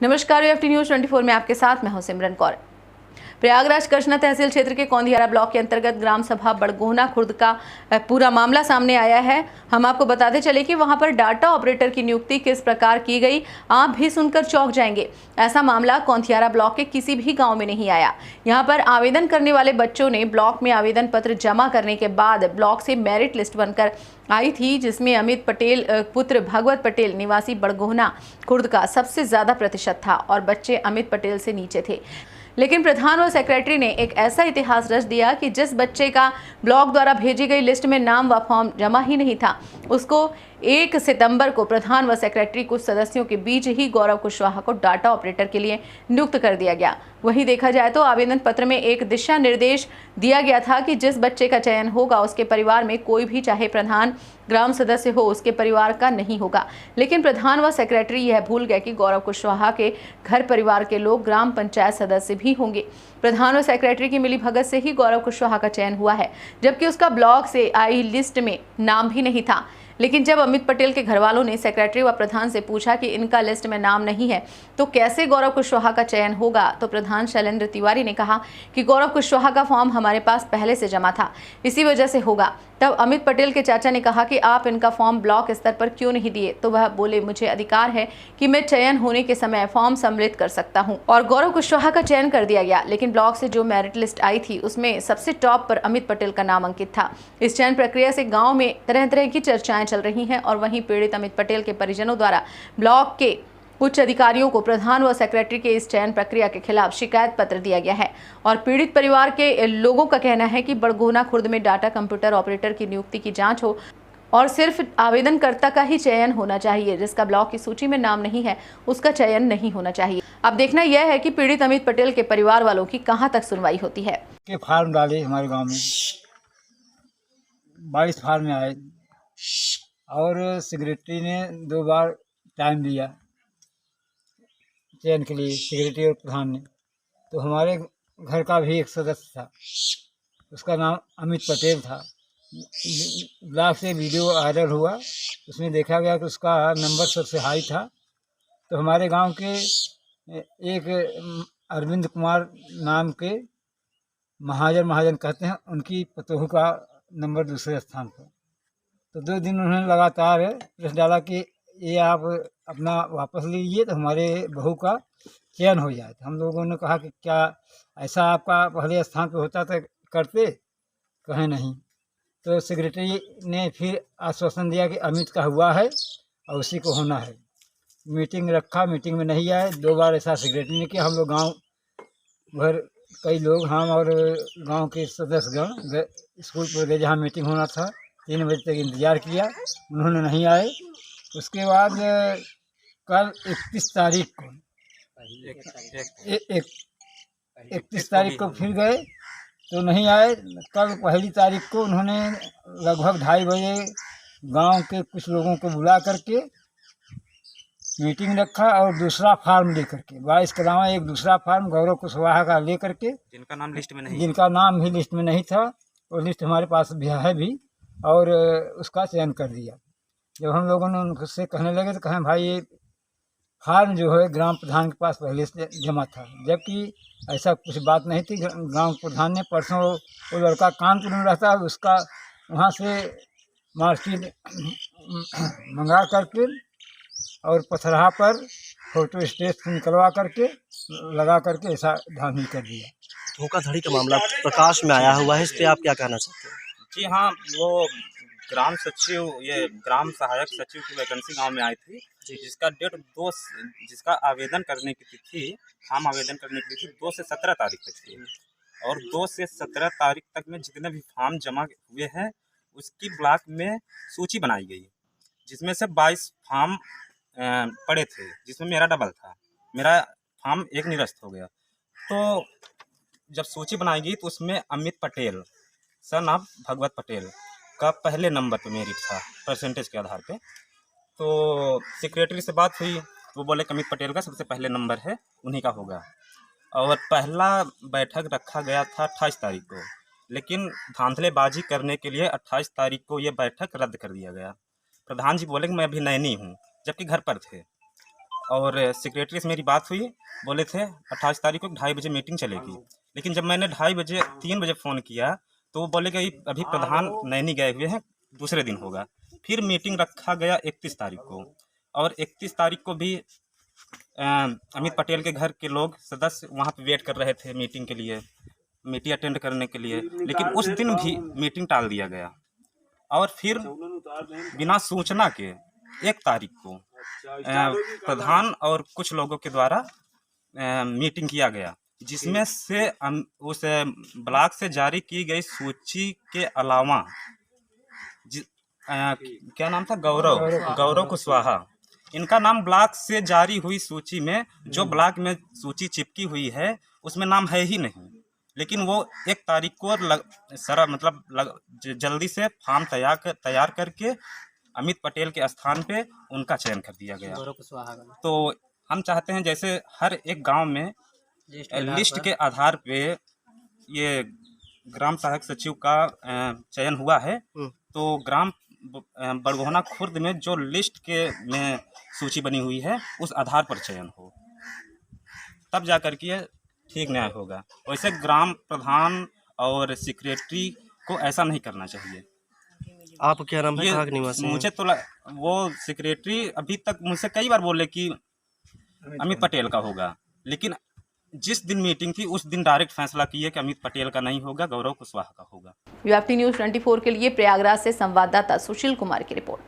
नमस्कार, FT news 24 में आपके साथ मैं हूं सिमरन कौर। प्रयागराज कृष्णा तहसील क्षेत्र के कौंधियारा ब्लॉक के अंतर्गत ग्राम सभा बड़गोहना खुर्द का पूरा मामला सामने आया है। हम आपको बताते चले कि वहां पर डाटा ऑपरेटर की नियुक्ति किस प्रकार की गई, आप भी सुनकर चौंक जाएंगे। ऐसा मामला कौंधियारा ब्लॉक के किसी भी गांव में नहीं आया। यहां पर आवेदन करने वाले बच्चों ने ब्लॉक में आवेदन पत्र जमा करने के बाद ब्लॉक से मेरिट लिस्ट बनकर आई थी, जिसमें अमित पटेल पुत्र भगवत पटेल निवासी बड़गोहना खुर्द का सबसे ज्यादा प्रतिशत था और बच्चे अमित पटेल से नीचे थे। लेकिन प्रधान व सेक्रेटरी ने एक ऐसा इतिहास रच दिया कि जिस बच्चे का ब्लॉक द्वारा भेजी गई लिस्ट में नाम व फॉर्म जमा ही नहीं था, उसको 1 सितंबर को प्रधान व सेक्रेटरी कुछ सदस्यों के बीच ही गौरव कुशवाहा को डाटा ऑपरेटर के लिए नियुक्त कर दिया गया। वहीं देखा जाए तो आवेदन पत्र में एक दिशा निर्देश दिया गया था कि जिस बच्चे का चयन होगा उसके परिवार में कोई भी, चाहे प्रधान ग्राम सदस्य हो, उसके परिवार का नहीं होगा। लेकिन प्रधान व सेक्रेटरी यह भूल गए कि गौरव कुशवाहा के घर परिवार के लोग ग्राम पंचायत सदस्य भी होंगे। प्रधान व सेक्रेटरी की मिलीभगत से ही गौरव कुशवाहा का चयन हुआ है, जबकि उसका ब्लॉक से आई लिस्ट में नाम भी नहीं था। लेकिन जब अमित पटेल के घर वालों ने सेक्रेटरी व प्रधान से पूछा कि इनका लिस्ट में नाम नहीं है तो कैसे गौरव कुशवाहा का चयन होगा, तो प्रधान शैलेंद्र तिवारी ने कहा कि गौरव कुशवाहा का फॉर्म हमारे पास पहले से जमा था, इसी वजह से होगा। तब अमित पटेल के चाचा ने कहा कि आप इनका फॉर्म ब्लॉक स्तर पर क्यों नहीं दिए, तो वह बोले, मुझे अधिकार है कि मैं चयन होने के समय फॉर्म सम्मिलित कर सकता हूं। और गौरव कुशवाहा का चयन कर दिया गया। लेकिन ब्लॉक से जो मेरिट लिस्ट आई थी उसमें सबसे टॉप पर अमित पटेल का नाम अंकित था। इस चयन प्रक्रिया से गाँव में तरह तरह की चर्चाएं चल रही हैं और वहीं पीड़ित अमित पटेल के परिजनों द्वारा ब्लॉक के उच्च अधिकारियों को प्रधान व सेक्रेटरी के इस चयन प्रक्रिया के खिलाफ शिकायत पत्र दिया गया है। और पीड़ित परिवार के लोगों का कहना है कि बड़गोहना खुर्द में डाटा कंप्यूटर ऑपरेटर की नियुक्ति की जांच हो और सिर्फ आवेदनकर्ता का ही चयन होना चाहिए। जिसका ब्लॉक की सूची में नाम नहीं है उसका चयन नहीं होना चाहिए। अब देखना यह है कि पीड़ित अमित पटेल के परिवार वालों की कहां तक सुनवाई होती है। के फार्म डाले हमारे गांव में 22 फार्म में आए और सेक्रेटरी ने 2 बार टाइम दिया चयन के लिए, सेक्रेटरी और प्रधान ने। तो हमारे घर का भी एक सदस्य था, उसका नाम अमित पटेल था। ब्लॉक से वीडियो वायरल हुआ, उसमें देखा गया कि उसका नंबर सबसे हाई था। तो हमारे गांव के एक अरविंद कुमार नाम के महाजन कहते हैं, उनकी पतोहू का नंबर दूसरे स्थान पर। तो 2 दिन उन्होंने लगातार प्रेस डाला कि ये आप अपना वापस लीजिए तो हमारे बहू का चयन हो जाए। तो हम लोगों ने कहा कि क्या ऐसा आपका पहले स्थान पर होता तो करते? कहें नहीं। तो सेक्रेटरी ने फिर आश्वासन दिया कि अमित का हुआ है और उसी को होना है। मीटिंग रखा, मीटिंग में नहीं आए। 2 बार ऐसा सेक्रेटरी ने किया। हम लोग गाँव भर कई लोग, हम और गांव के सदस्यगण स्कूल पर गए जहाँ मीटिंग होना था। 3 बजे तक इंतज़ार किया, उन्होंने नहीं आए। उसके बाद कल 31 तारीख को 31 तारीख को फिर गए तो नहीं आए। कल 1 तारीख को उन्होंने लगभग 2:30 बजे गांव के कुछ लोगों को बुला करके मीटिंग रखा और दूसरा फार्म ले करके 22 के अलावा एक दूसरा फार्म गौरव कुशवाहा का ले करके, जिनका नाम भी लिस्ट में नहीं था, वो लिस्ट हमारे पास भी है भी, और उसका चयन कर दिया। जब हम लोगों ने उनसे कहने लगे तो कहें, भाई ये फार्म जो है ग्राम प्रधान के पास पहले से जमा था, जबकि ऐसा कुछ बात नहीं थी। ग्राम प्रधान ने परसों, वो लड़का कानपुर में रहता है, उसका वहाँ से मार्कशीट मंगा करके और पथराहा पर फोटो स्टेट से निकलवा करके लगा करके ऐसा धांधली कर दिया। धोखाधड़ी का मामला प्रकाश में आया हुआ है, इस पे आप क्या कहना चाहते हैं? जी हाँ, वो ग्राम सचिव, ये ग्राम सहायक सचिव की वैकेंसी गांव में आई थी, जिसका डेट जिसका आवेदन करने की तिथि, फॉर्म आवेदन करने की तिथि 2 से 17 तारीख तक थी। और 2 से 17 तारीख तक में जितने भी फॉर्म जमा हुए हैं उसकी ब्लॉक में सूची बनाई गई, जिसमें से 22 फॉर्म पड़े थे, जिसमें मेरा डबल था। मेरा फॉर्म एक निरस्त हो गया। तो जब सूची बनाई गई तो उसमें अमित पटेल सन ऑफ भगवत पटेल का पहले नंबर पे मेरिट था, परसेंटेज के आधार पे। तो सेक्रेटरी से बात हुई, वो बोले कि अमित पटेल का सबसे पहले नंबर है, उन्हीं का होगा। और पहला बैठक रखा गया था 28 तारीख को, लेकिन धांधलेबाजी करने के लिए 28 तारीख को ये बैठक रद्द कर दिया गया। प्रधान जी बोले कि मैं अभी नैनी हूँ, जबकि घर पर थे। और सेक्रेटरी से मेरी बात हुई, बोले थे 28 तारीख को 2:30 बजे मीटिंग चलेगी। लेकिन जब मैंने 3 बजे फ़ोन किया तो वो बोले कि अभी प्रधान नैनी गए हुए हैं, दूसरे दिन होगा। फिर मीटिंग रखा गया 31 तारीख को, और 31 तारीख को भी अमित पटेल के घर के लोग सदस्य वहाँ पे वेट कर रहे थे मीटिंग के लिए, मीटिंग अटेंड करने के लिए, लेकिन उस दिन भी मीटिंग टाल दिया गया। और फिर बिना सूचना के 1 तारीख को प्रधान और कुछ लोगों के द्वारा मीटिंग किया गया, जिसमें से उस ब्लॉक से जारी की गई सूची के अलावा क्या नाम था, गौरव कुशवाहा, इनका नाम ब्लॉक से जारी हुई सूची में, जो ब्लॉक में सूची चिपकी हुई है उसमें नाम है ही नहीं। लेकिन वो 1 तारीख को जल्दी से फॉर्म तैयार करके अमित पटेल के स्थान पे उनका चयन कर दिया गया। तो हम चाहते हैं जैसे हर एक गांव में लिस्ट के आधार पे ये ग्राम सहायक सचिव का चयन हुआ है, तो ग्राम बड़गोहना खुर्द में जो लिस्ट में सूची बनी हुई है उस आधार पर चयन हो, तब जा कर के ठीक न्याय होगा। वैसे ग्राम प्रधान और सेक्रेटरी को ऐसा नहीं करना चाहिए। आप क्या नाम है, कहाँ के निवासी हैं? मुझे तो वो सेक्रेटरी अभी तक मुझसे कई बार बोले कि अमित पटेल का होगा, लेकिन जिस दिन मीटिंग थी उस दिन डायरेक्ट फैसला किए कि अमित पटेल का नहीं होगा, गौरव कुशवाहा का होगा। यूएफटी न्यूज़ 24 के लिए प्रयागराज से संवाददाता सुशील कुमार की रिपोर्ट।